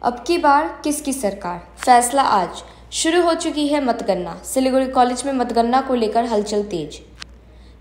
अब की बार किसकी सरकार, फैसला आज। शुरू हो चुकी है मतगणना। सिलीगुड़ी कॉलेज में मतगणना को लेकर हलचल तेज।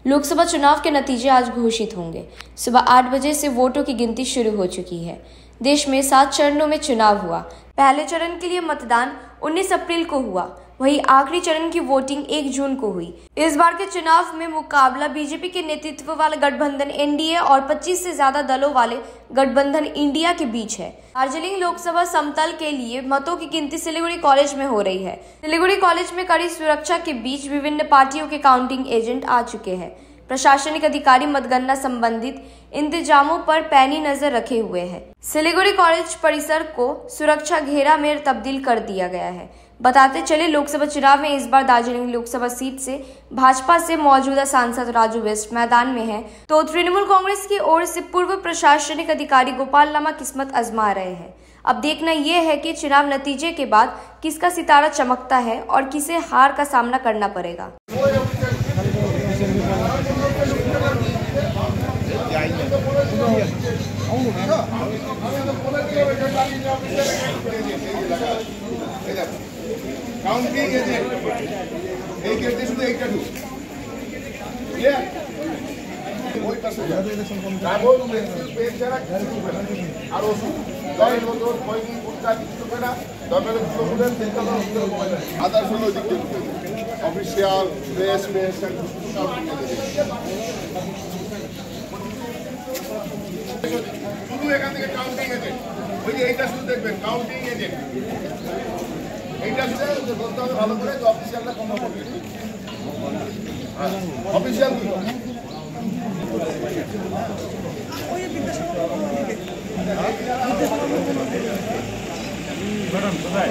लोकसभा चुनाव के नतीजे आज घोषित होंगे। सुबह 8 बजे से वोटों की गिनती शुरू हो चुकी है। देश में 7 चरणों में चुनाव हुआ। पहले चरण के लिए मतदान 19 अप्रैल को हुआ, वहीं आखिरी चरण की वोटिंग 1 जून को हुई। इस बार के चुनाव में मुकाबला बीजेपी के नेतृत्व वाले गठबंधन एनडीए और 25 से ज्यादा दलों वाले गठबंधन इंडिया के बीच है। दार्जिलिंग लोकसभा समतल के लिए मतों की गिनती सिलीगुड़ी कॉलेज में हो रही है। सिलीगुड़ी कॉलेज में कड़ी सुरक्षा के बीच विभिन्न पार्टियों के काउंटिंग एजेंट आ चुके हैं। प्रशासनिक अधिकारी मतगणना संबंधित इंतजामों पर पैनी नजर रखे हुए हैं। सिलीगुड़ी कॉलेज परिसर को सुरक्षा घेरा में तब्दील कर दिया गया है। बताते चले, लोकसभा चुनाव में इस बार दार्जिलिंग लोकसभा सीट से भाजपा से मौजूदा सांसद राजू वेस्ट मैदान में हैं, तो तृणमूल कांग्रेस की ओर से पूर्व प्रशासनिक अधिकारी गोपाल लामा किस्मत आजमा रहे हैं। अब देखना यह है कि चुनाव नतीजे के बाद किसका सितारा चमकता है और किसे हार का सामना करना पड़ेगा। কাউন্টিং এজেন্ট এই কেটে শুধু এইটা ঢুক ক্লিয়ার ওই পাশে ডাবল পেজ ছাড়া কিছু হবে না। আর ওষুধ দলের মতো পয়সা কুটকা কিছু হবে না। দলের স্টুডেন্ট সেন্টার আদার হলো দিকে অফিসিয়াল প্রেস শুধু এখান থেকে কাউন্টিং এজেন্ট ওই যে এইটা শুধু দেখবেন কাউন্টিং এজেন্ট এইটা শুধু বলতে হবে ভালো করে অফিসিয়ালটা কম হবে। অফিসিয়াল ম্যাডাম কোথায়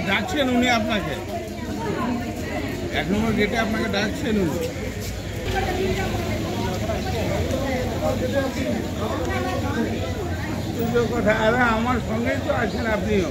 ডাকছেন উনি আপনাকে 1 নম্বর গেটে আপনাকে ডাকছেন উনি। কথা আরে আমার সঙ্গেই তো আছেন আপনিও।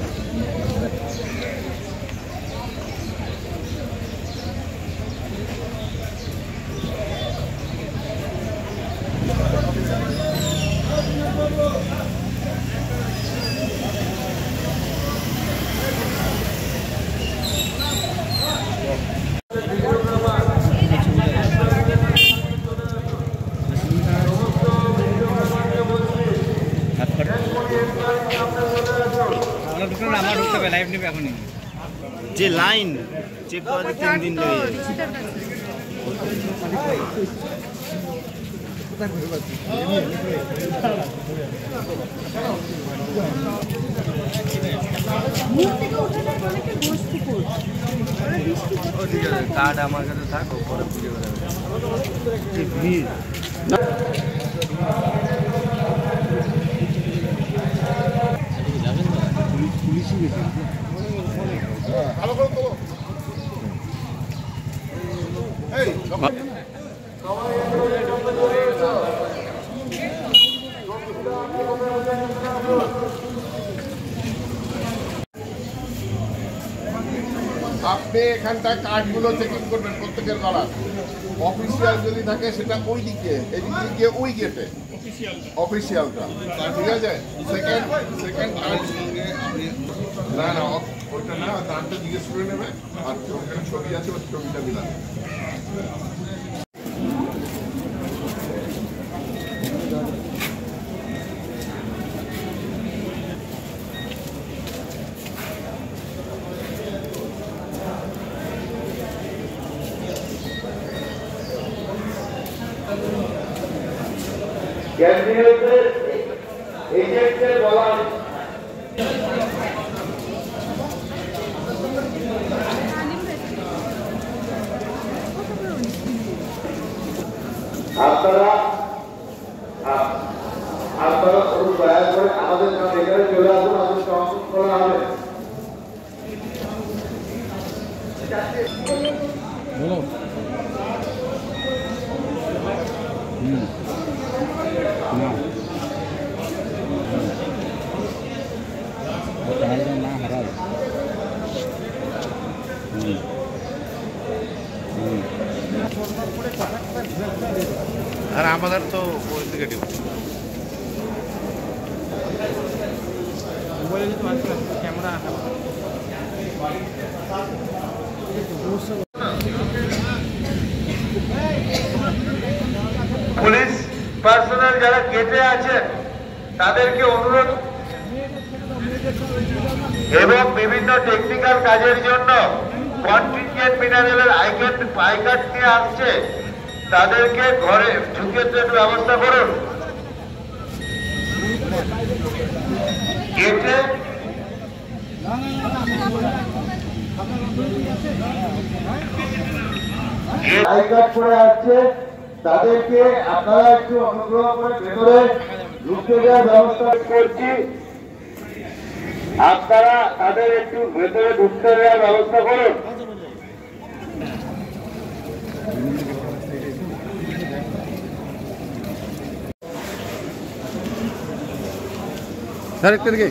যে লাইন চেক করাতে 3 দিন লেগে কার্ড আমার কাছে থাকো পরে বুঝে পুলিশই গেছে। আপনি এখানটা কার্ডগুলো চেকিং করবেন প্রত্যেকের গলা। অফিসিয়াল যদি থাকে সেটা ওই দিকে, এদিকে গিয়ে ওই গেটে অফিসিয়ালটা, ঠিক আছে। সেকেন্ড কার্ড না না ওইটা না, দামটা জিজ্ঞেস করে নেবে। আর ওখানে ছবি আছে, ওই ছবিটা মিলাবে। ক্যান্ডিডেটদের এজেন্টদের বলা আপনারা খুব দয়া করে আমাদের সাথে এখানে চলে আসুন, আমাদের সমাবেশ করা হবে। আর আমাদের তো ইন্ডিকেটিভ পুলিশ পার্সোনাল যারা গেটে আছেন তাদেরকে অনুরোধ এবং বিভিন্ন টেকনিক্যাল কাজের জন্য কন্টিনজেন্ট মিনারেলের আই কার্ড নিয়ে আসছে, তাদেরকে ঘরে ঢুকে ব্যবস্থা করুন। গেটে আই কার্ড করে আসছে, তাদেরকে আপনারা একটু অনুগ্রহ করে ভেতরে ঢুকতে দেওয়ার ব্যবস্থা করছি। আপনারা তাদের একটু ভেতরে ঢুকতে দেওয়ার ব্যবস্থা করুন। স্যার একটু দিকে